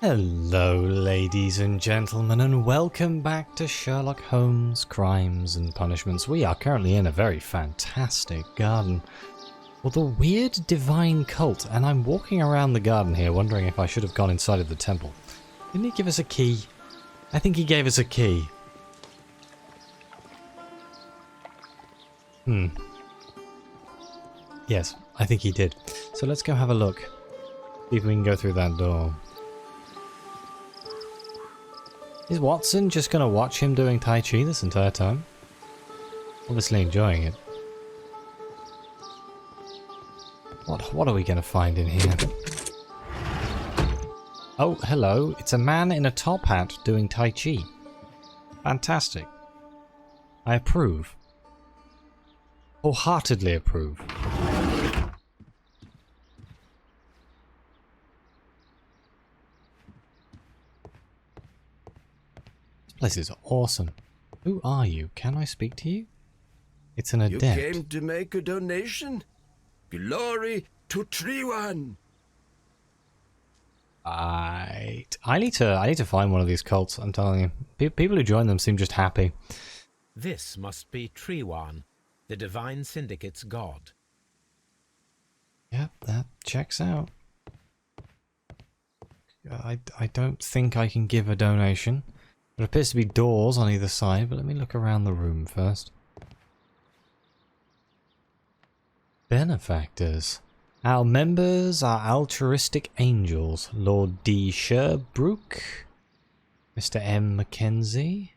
Hello ladies and gentlemen, and welcome back to Sherlock Holmes Crimes and Punishments. We are currently in a very fantastic garden with a weird divine cult, and I'm walking around the garden here wondering if I should have gone inside of the temple. Didn't he give us a key? I think he gave us a key. Yes, I think he did. So let's go have a look. See if we can go through that door. Is Watson just going to watch him doing Tai Chi this entire time? Obviously enjoying it. What are we going to find in here? Oh, hello. It's a man in a top hat doing Tai Chi. Fantastic. I approve. Wholeheartedly approve. This is awesome. Who are you? Can I speak to you? It's an adept. You came to make a donation? Glory to Treewan! I need to find one of these cults, I'm telling you. People who join them seem just happy. This must be Treewan, the Divine Syndicate's god. Yep, that checks out. I don't think I can give a donation. There appears to be doors on either side, but let me look around the room first. Benefactors. Our members are altruistic angels. Lord D. Sherbrooke, Mr. M. Mackenzie,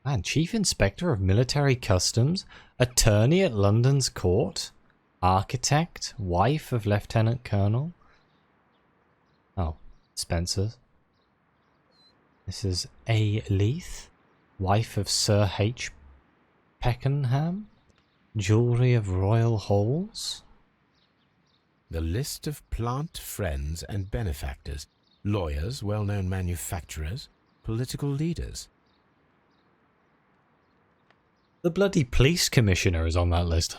and Chief Inspector of Military Customs, attorney at London's court, architect, wife of Lieutenant Colonel. Oh, Spencer's. Mrs. A. Leith, wife of Sir H. Peckenham, jewellery of royal halls. The list of plant friends and benefactors, lawyers, well-known manufacturers, political leaders. The bloody police commissioner is on that list.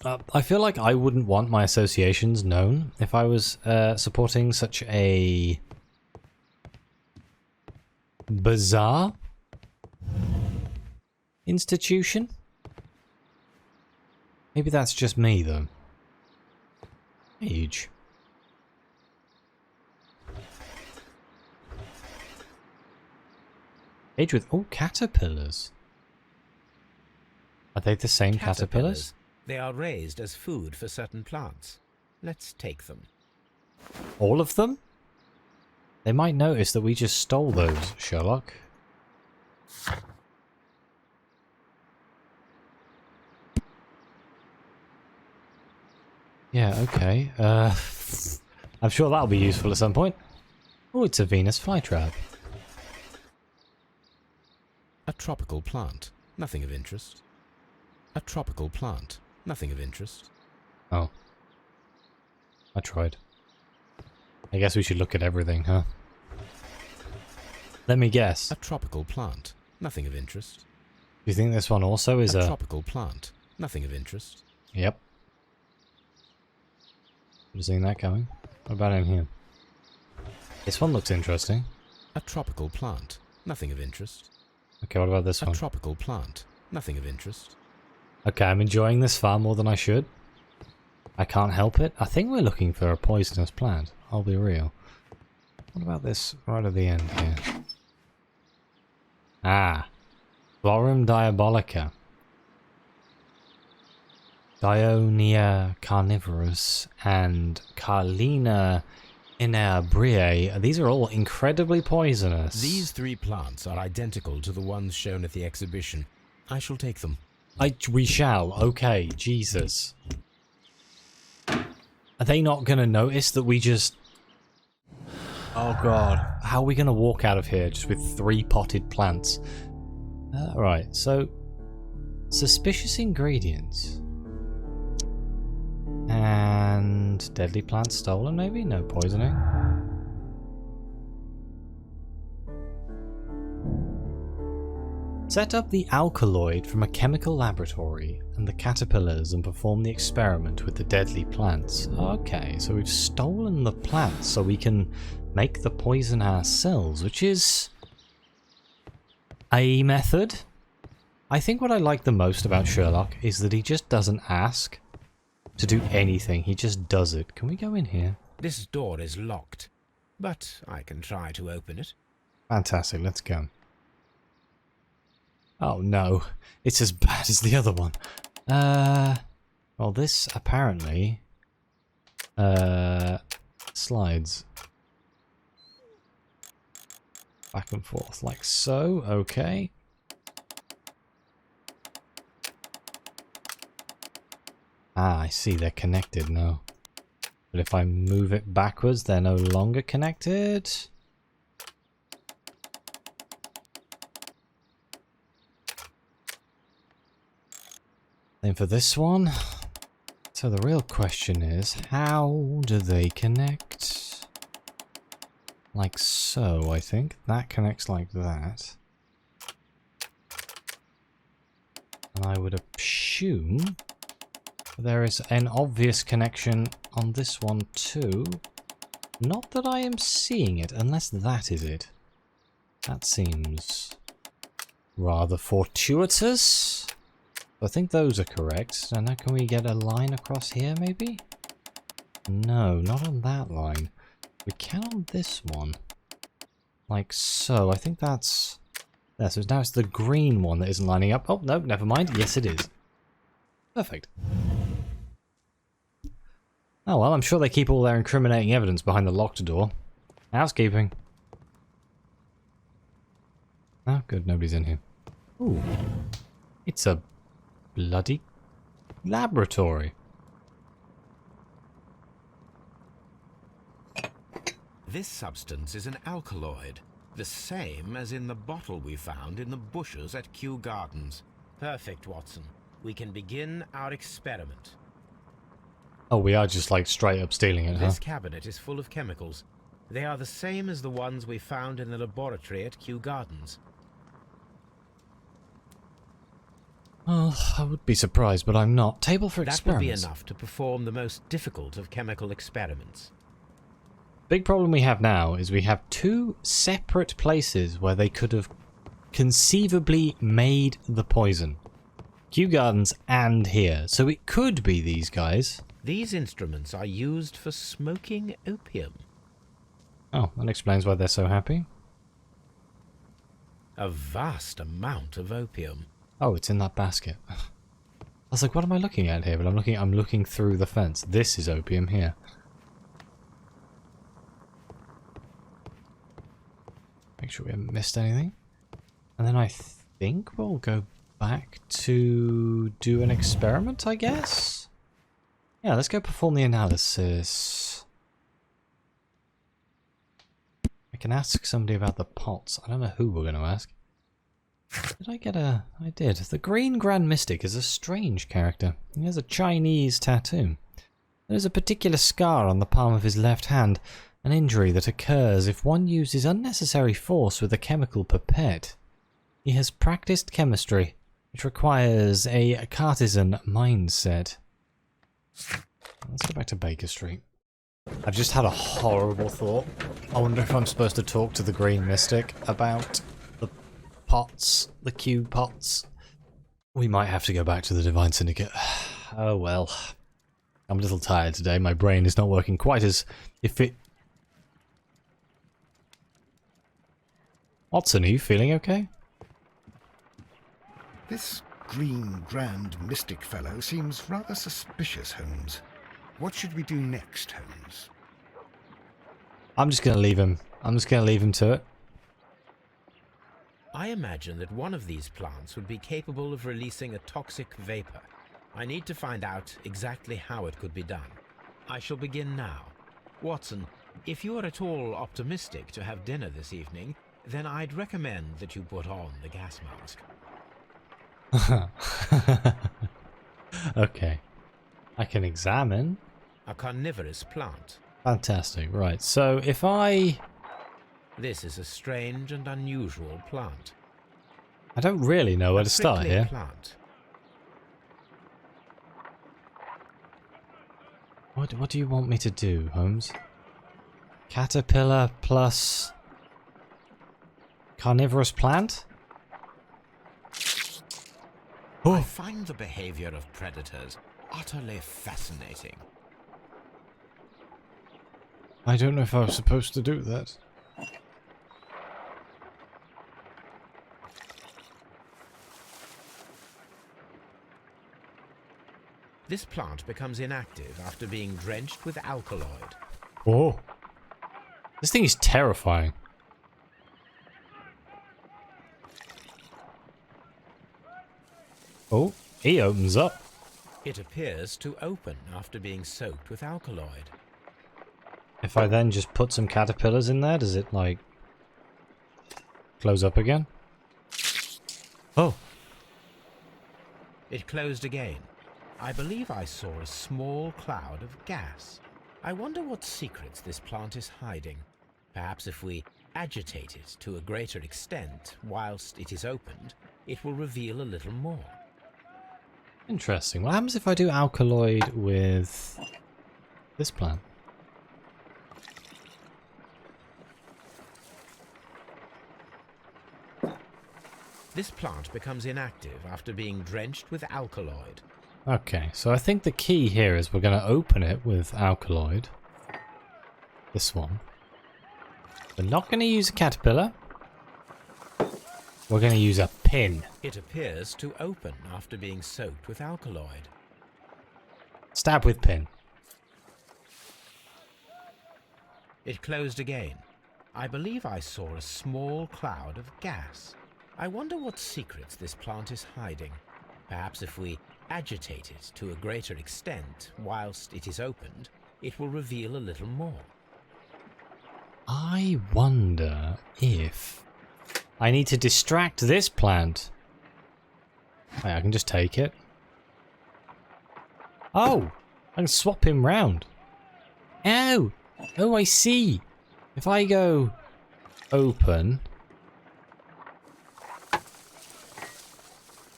I feel like I wouldn't want my associations known if I was supporting such a bizarre institution. Maybe that's just me though. Age. Age with caterpillars. Are they the same caterpillars? They are raised as food for certain plants. Let's take them. All of them? They might notice that we just stole those, Sherlock. Yeah, okay. I'm sure that'll be useful at some point. Oh, it's a Venus flytrap. A tropical plant. Nothing of interest. A tropical plant. Nothing of interest. Oh. I tried. I guess we should look at everything, huh? Let me guess. A tropical plant. Nothing of interest. Do you think this one also is a tropical plant? Nothing of interest. Yep. Should have seen that coming. What about in here? This one looks interesting. A tropical plant. Nothing of interest. Okay, what about this one? A tropical plant. Nothing of interest. Okay, I'm enjoying this far more than I should. I can't help it. I think we're looking for a poisonous plant. I'll be real. What about this right at the end here? Ah. Florum diabolica. Dionia carnivorus and Carlina inebriae. These are all incredibly poisonous. These three plants are identical to the ones shown at the exhibition. I shall take them. We shall. Okay, Jesus. Are they not going to notice that we just... Oh god. How are we going to walk out of here just with 3 potted plants? Right, so... Suspicious ingredients. And... Deadly plants stolen, maybe? No poisoning. Set up the alkaloid from a chemical laboratory and the caterpillars and perform the experiment with the deadly plants. Okay, so we've stolen the plants so we can make the poison ourselves, which is a method. I think what I like the most about Sherlock is that he just doesn't ask to do anything, he just does it. Can we go in here? This door is locked, but I can try to open it. Fantastic, let's go. Oh no, it's as bad as the other one. Well this apparently slides back and forth like so, okay. Ah, I see, they're connected now. But if I move it backwards, they're no longer connected. Same for this one. So the real question is, how do they connect? Like so, I think. That connects like that. And I would assume there is an obvious connection on this one too. Not that I am seeing it, unless that is it. That seems rather fortuitous. I think those are correct. So now can we get a line across here maybe? No, not on that line. We can on this one. Like so. I think that's... there, so now it's the green one that isn't lining up. Oh, no, never mind. Yes, it is. Perfect. Oh well, I'm sure they keep all their incriminating evidence behind the locked door. Housekeeping. Oh, good, nobody's in here. Ooh. It's a bloody laboratory. This substance is an alkaloid, the same as in the bottle we found in the bushes at Kew Gardens. Perfect, Watson. We can begin our experiment. Oh, we are just like straight up stealing it, huh? This cabinet is full of chemicals. They are the same as the ones we found in the laboratory at Kew Gardens. Well, I would be surprised, but I'm not. Table for experiments. That would be enough to perform the most difficult of chemical experiments. Big problem we have now is we have two separate places where they could have conceivably made the poison. Kew Gardens and here. So it could be these guys. These instruments are used for smoking opium. Oh, that explains why they're so happy. A vast amount of opium. Oh, it's in that basket. I was like, what am I looking at here? But I'm looking through the fence. This is opium here. Make sure we haven't missed anything. And then I think we'll go back to do an experiment, I guess? Yeah, let's go perform the analysis. I can ask somebody about the pots. I don't know who we're going to ask. Did I get a... I did. The Green Grand Mystic is a strange character. He has a Chinese tattoo. There is a particular scar on the palm of his left hand, an injury that occurs if one uses unnecessary force with a chemical pipette. He has practiced chemistry, which requires a Cartesian mindset. Let's go back to Baker Street. I've just had a horrible thought. I wonder if I'm supposed to talk to the Green Mystic about the pots, the Kew pots. We might have to go back to the Divine Syndicate. Oh well. I'm a little tired today. My brain is not working quite as if it... Watson, are you feeling okay? This Green Grand Mystic fellow seems rather suspicious, Holmes. What should we do next, Holmes? I'm just going to leave him. I'm just going to leave him to it. I imagine that one of these plants would be capable of releasing a toxic vapor. I need to find out exactly how it could be done. I shall begin now. Watson, if you are at all optimistic to have dinner this evening, then I'd recommend that you put on the gas mask. Okay. I can examine. A carnivorous plant. Fantastic. Right. So if I... This is a strange and unusual plant. I don't really know where to start prickly here. Plant. What do you want me to do, Holmes? Caterpillar plus carnivorous plant? I find the behavior of predators utterly fascinating. I don't know if I was supposed to do that. This plant becomes inactive after being drenched with alkaloid. Oh. This thing is terrifying. Oh, he opens up. It appears to open after being soaked with alkaloid. If I then just put some caterpillars in there, does it, like, close up again? Oh. It closed again. I believe I saw a small cloud of gas. I wonder what secrets this plant is hiding. Perhaps if we agitate it to a greater extent whilst it is opened, it will reveal a little more. Interesting. What happens if I do alkaloid with this plant? This plant becomes inactive after being drenched with alkaloid. Okay, so I think the key here is we're going to open it with alkaloid. This one. We're not going to use a caterpillar. We're going to use a pin. It appears to open after being soaked with alkaloid. Stab with pin. It closed again. I believe I saw a small cloud of gas. I wonder what secrets this plant is hiding. Perhaps if we agitate it to a greater extent whilst it is opened, it will reveal a little more. I wonder if I need to distract this plant. Wait, I can just take it. Oh, I can swap him round. Oh, oh, I see. If I go open,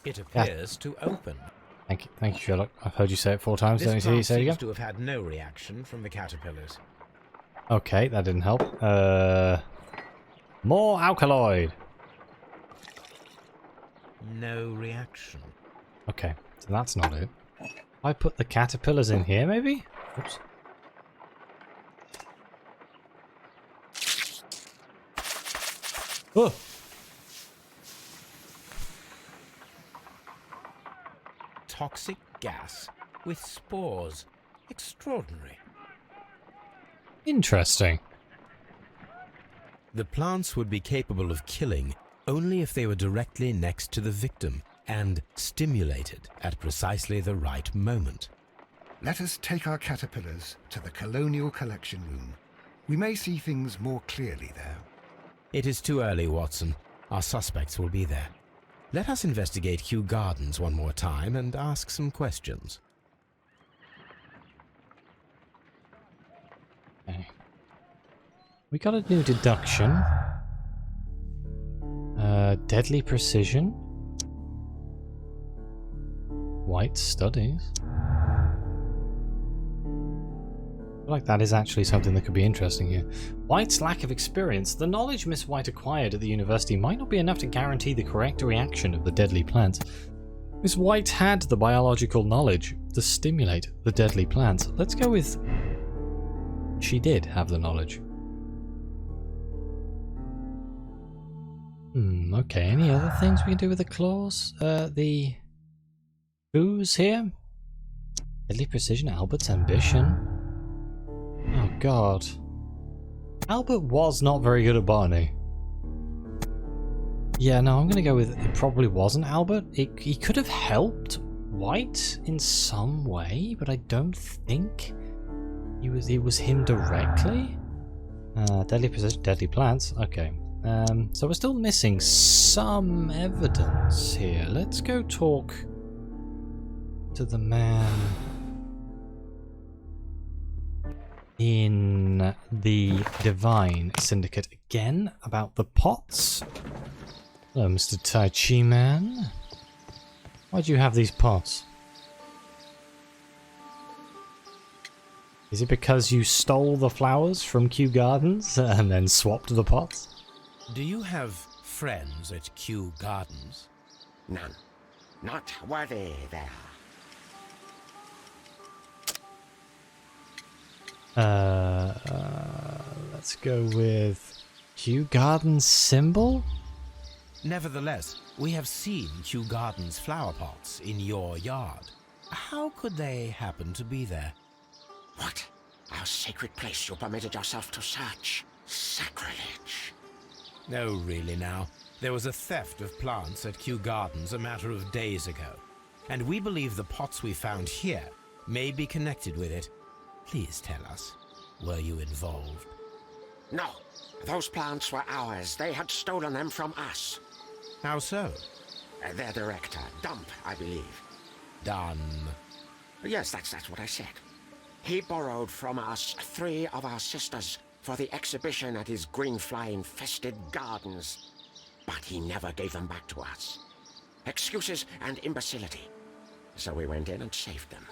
it appears to open. Thank you, Sherlock. I've heard you say it 4 times. Don't This you plant say it seems again? to have had no reaction from the caterpillars. Okay, that didn't help. More alkaloid. No reaction. Okay, so that's not it. I put the caterpillars in here, maybe? Oops. Oh! Toxic gas with spores. Extraordinary. Interesting. The plants would be capable of killing only if they were directly next to the victim and stimulated at precisely the right moment. Let us take our caterpillars to the Colonial Collection Room. We may see things more clearly there. It is too early, Watson. Our suspects will be there. Let us investigate Kew Gardens one more time and ask some questions. Okay. We got a new deduction. Deadly precision. White studies. I feel like that is actually something that could be interesting here. White's lack of experience. The knowledge Miss White acquired at the university might not be enough to guarantee the correct reaction of the deadly plants. Miss White had the biological knowledge to stimulate the deadly plants. Let's go with she did have the knowledge. Okay, any other things we can do with the claws? The booze here? Deadly precision, Albert's ambition. Oh god. Albert was not very good at botany. Yeah, no, I'm gonna go with it probably wasn't Albert. He could have helped White in some way, but I don't think it was him directly. Deadly precision, deadly plants. Okay. So we're still missing some evidence here. Let's go talk to the man in the Divine Syndicate again about the pots. Hello, Mr. Tai Chi Man. Why do you have these pots? Is it because you stole the flowers from Kew Gardens and then swapped the pots? Do you have friends at Kew Gardens? None. Not worthy there. Let's go with Kew Gardens symbol? Nevertheless, we have seen Kew Gardens flower pots in your yard. How could they happen to be there? What? Our sacred place you permitted yourself to search? Sacrilege. No, really now. There was a theft of plants at Kew Gardens a matter of days ago, and we believe the pots we found here may be connected with it. Please tell us, were you involved? No. Those plants were ours. They had stolen them from us. How so? Their director, Dump, I believe. Done. Yes, that's what I said. He borrowed from us 3 of our sisters for the exhibition at his green fly-infested gardens. But he never gave them back to us. Excuses and imbecility. So we went in and saved them.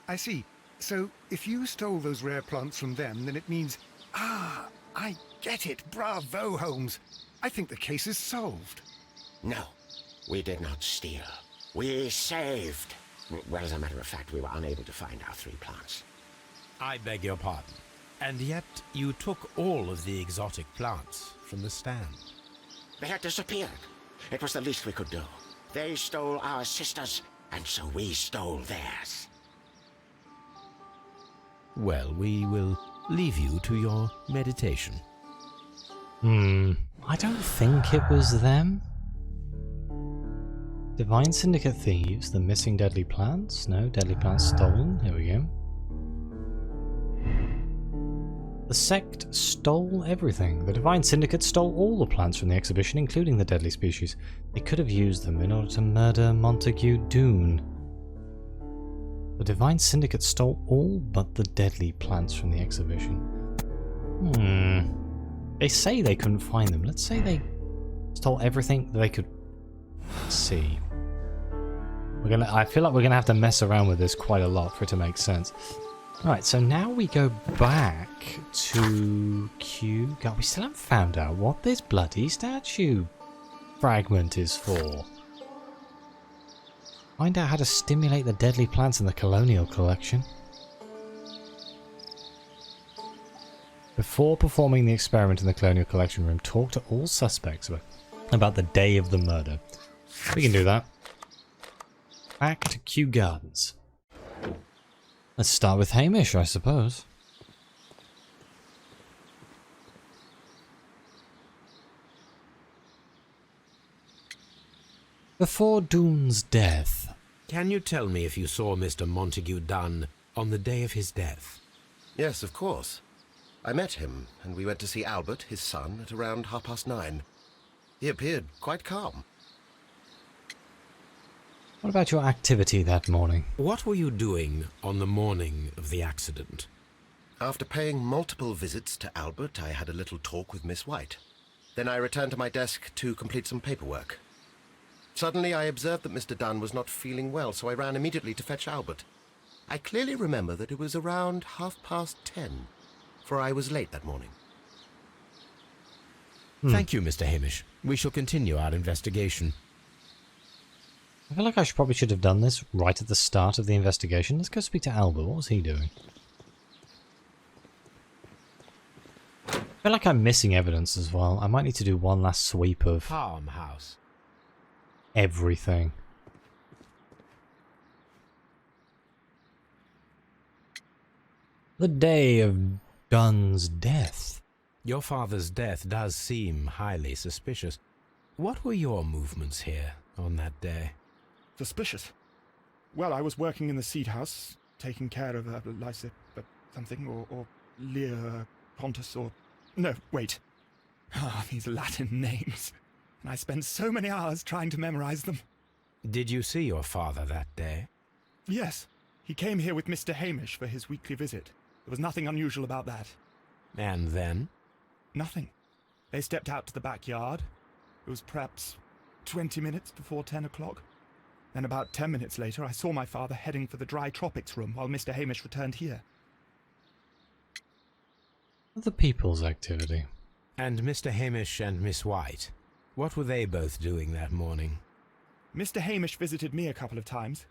I see. So, if you stole those rare plants from them, then it means... Ah, I get it. Bravo, Holmes. I think the case is solved. No, we did not steal. We saved. Well, as a matter of fact, we were unable to find our 3 plants. I beg your pardon. And yet you took all of the exotic plants from the stand. They had disappeared. It was the least we could do. They stole our sisters, and so we stole theirs. Well, we will leave you to your meditation. I don't think it was them. Divine Syndicate thieves, the missing deadly plants. No, deadly plants stolen. Here we go. The sect stole everything. The Divine Syndicate stole all the plants from the exhibition, including the deadly species. They could have used them in order to murder Montague Doone. The Divine Syndicate stole all but the deadly plants from the exhibition. They say they couldn't find them. Let's say they stole everything that they could see. I feel like we're gonna have to mess around with this quite a lot for it to make sense. Alright, so now we go back to Kew. God, we still haven't found out what this bloody statue fragment is for. Find out how to stimulate the deadly plants in the Colonial Collection. Before performing the experiment in the Colonial Collection room, talk to all suspects about the day of the murder. We can do that. Back to Kew Gardens. Let's start with Hamish, I suppose. Before Doone's death. Can you tell me if you saw Mr. Montague Dunn on the day of his death? Yes, of course. I met him, and we went to see Albert, his son, at around 9:30. He appeared quite calm. What about your activity that morning? What were you doing on the morning of the accident? After paying multiple visits to Albert, I had a little talk with Miss White. Then I returned to my desk to complete some paperwork. Suddenly I observed that Mr. Dunn was not feeling well, so I ran immediately to fetch Albert. I clearly remember that it was around 10:30, for I was late that morning. Thank you, Mr. Hamish. We shall continue our investigation. I feel like I probably should have done this right at the start of the investigation. Let's go speak to Albert. What was he doing? I feel like I'm missing evidence as well. I might need to do one last sweep of Farmhouse. everything. The day of Dunn's death. Your father's death does seem highly suspicious. What were your movements here on that day? Suspicious. Well, I was working in the seed house, taking care of Lysa something, or Lear Pontus, or... No, wait. These Latin names. And I spent so many hours trying to memorize them. Did you see your father that day? Yes. He came here with Mr. Hamish for his weekly visit. There was nothing unusual about that. And then? Nothing. They stepped out to the backyard. It was perhaps 20 minutes before 10 o'clock. Then about 10 minutes later, I saw my father heading for the dry tropics room while Mr. Hamish returned here. The people's activity. And Mr. Hamish and Miss White, what were they both doing that morning? Mr. Hamish visited me a couple of times.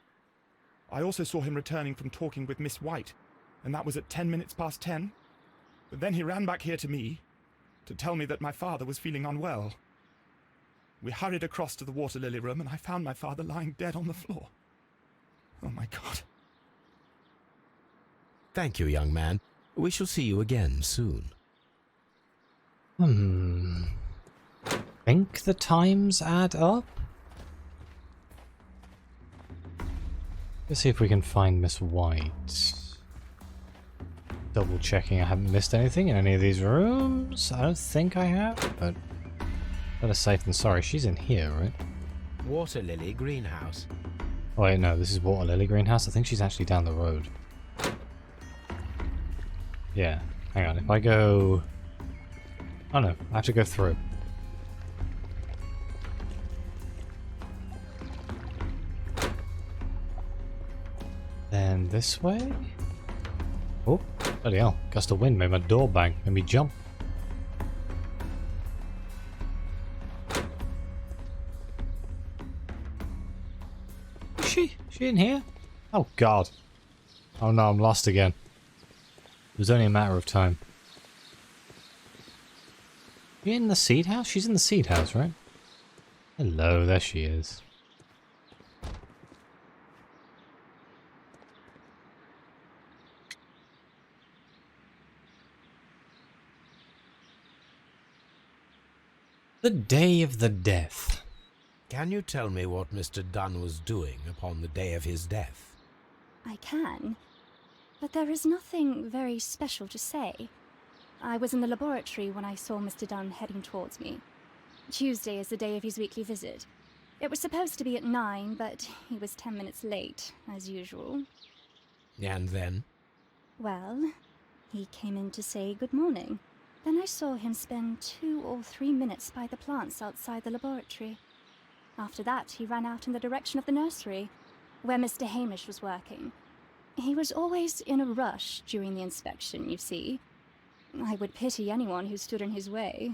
I also saw him returning from talking with Miss White, and that was at 10 minutes past 10. But then he ran back here to me to tell me that my father was feeling unwell. We hurried across to the water lily room, and I found my father lying dead on the floor. Oh my God. Thank you, young man. We shall see you again soon. Think the times add up? Let's see if we can find Miss White. Double checking I haven't missed anything in any of these rooms. I don't think I have, but better safe than sorry. She's in here, right? Water lily greenhouse. Oh wait, no, this is Water Lily Greenhouse. I think she's actually down the road. Yeah, hang on. If I go... Oh no, I have to go through. Then this way? Oh, bloody hell. Gust of wind made my door bang. Made me jump. Is she? Is she in here? Oh god. Oh no, I'm lost again. It was only a matter of time. She in the seed house? She's in the seed house, right? Hello, there she is. The day of the death. Can you tell me what Mr. Dunn was doing upon the day of his death? I can, but there is nothing very special to say. I was in the laboratory when I saw Mr. Dunn heading towards me. Tuesday is the day of his weekly visit. It was supposed to be at 9, but he was 10 minutes late, as usual. And then? Well, he came in to say good morning. Then I saw him spend 2 or 3 minutes by the plants outside the laboratory. After that, he ran out in the direction of the nursery, where Mr. Hamish was working. He was always in a rush during the inspection, you see. I would pity anyone who stood in his way.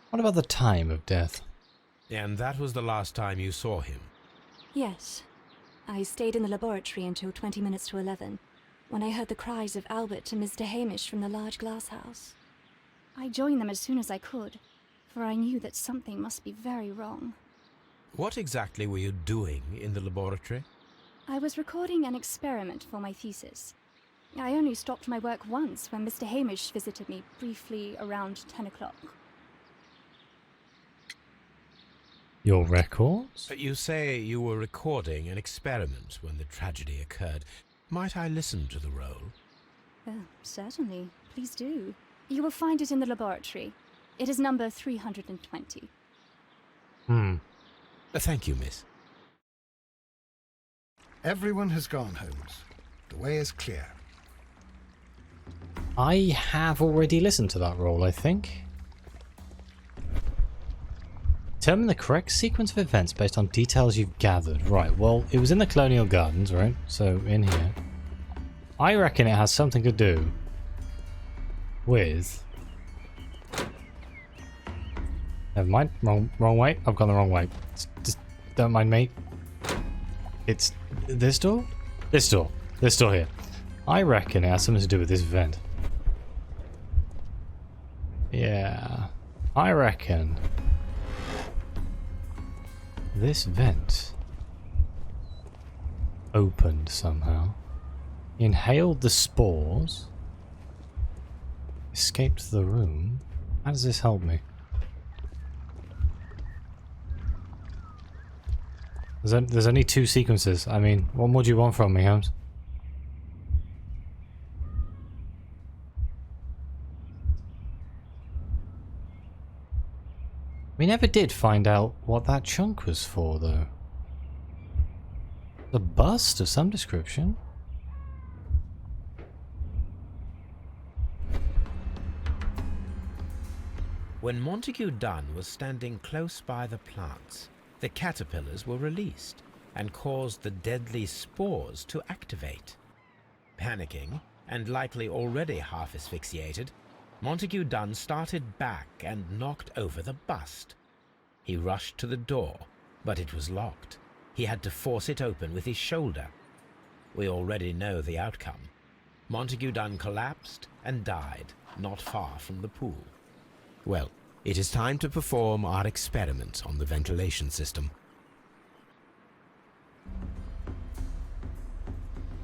What about the time of death? And that was the last time you saw him? Yes. I stayed in the laboratory until 20 minutes to 11, when I heard the cries of Albert and Mr. Hamish from the large glass house. I joined them as soon as I could, for I knew that something must be very wrong. What exactly were you doing in the laboratory? I was recording an experiment for my thesis. I only stopped my work once when Mr. Hamish visited me briefly around 10 o'clock. Your records? You say you were recording an experiment when the tragedy occurred. Might I listen to the roll? Certainly. Please do. You will find it in the laboratory. It is number 320. Thank you, miss. Everyone has gone, Holmes. The way is clear. I have already listened to that roll, I think. Determine the correct sequence of events based on details you've gathered. Right, well, it was in the Colonial Gardens, right? So, in here. I reckon it has something to do with... Never mind, wrong way. I've gone the wrong way. Just don't mind me. It's this door? This door. This door here. I reckon it has something to do with this vent. Yeah. I reckon this vent opened somehow, inhaled the spores, escaped the room. How does this help me? There's only 2 sequences. I mean, what more do you want from me, Holmes? We never did find out what that chunk was for, though. A bust of some description. When Montague Dunn was standing close by the plants, the caterpillars were released and caused the deadly spores to activate. Panicking, and likely already half asphyxiated, Montague Dunn started back and knocked over the bust. He rushed to the door, but it was locked. He had to force it open with his shoulder. We already know the outcome. Montague Dunn collapsed and died not far from the pool. Well, it is time to perform our experiment on the ventilation system.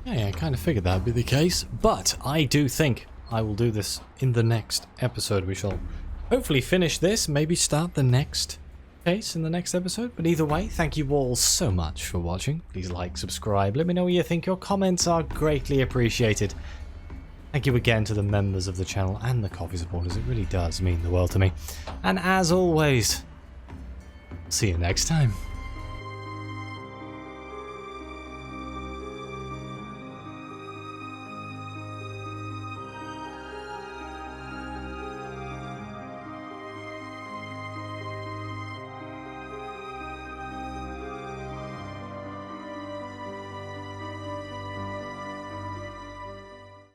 Yeah, I kind of figured that would be the case, but I do think I will do this in the next episode. We shall hopefully finish this, maybe start the next case in the next episode. But either way, thank you all so much for watching. Please like, subscribe, let me know what you think. Your comments are greatly appreciated. Thank you again to the members of the channel and the coffee supporters. It really does mean the world to me. And as always, see you next time.